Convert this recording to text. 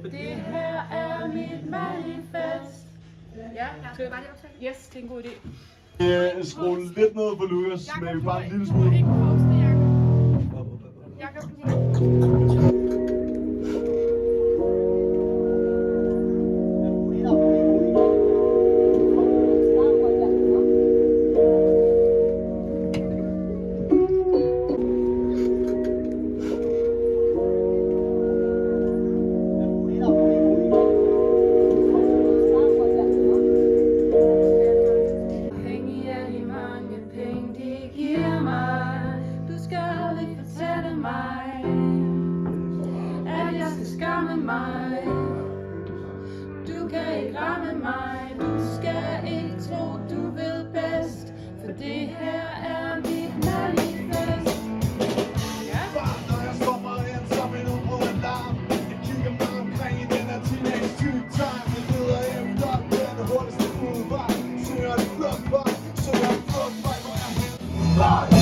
Det her er mit manifest. Ja, skal vi bare lige optage? Yes, det er en god idé. Skru lidt ned på Lukas, men bare en lille Du må smule. ikke poste, Jakob. Jakob, Afhængig af de mange penge, de giver mig. Du skal aldrig fortælle mig, at jeg skal skamme mig. Du kan ikke ramme mig. Du skal ikke tro, du ved bedst. For det her er mit manifest. Far, når jeg stopper ind som en ubrudt-alarm. Jeg kigger mig omkring i den her teenage-type-time. Jeg leder efter den hurtigste udvej. Synger en flot vej, synger en flot vej, hvor jeg vil.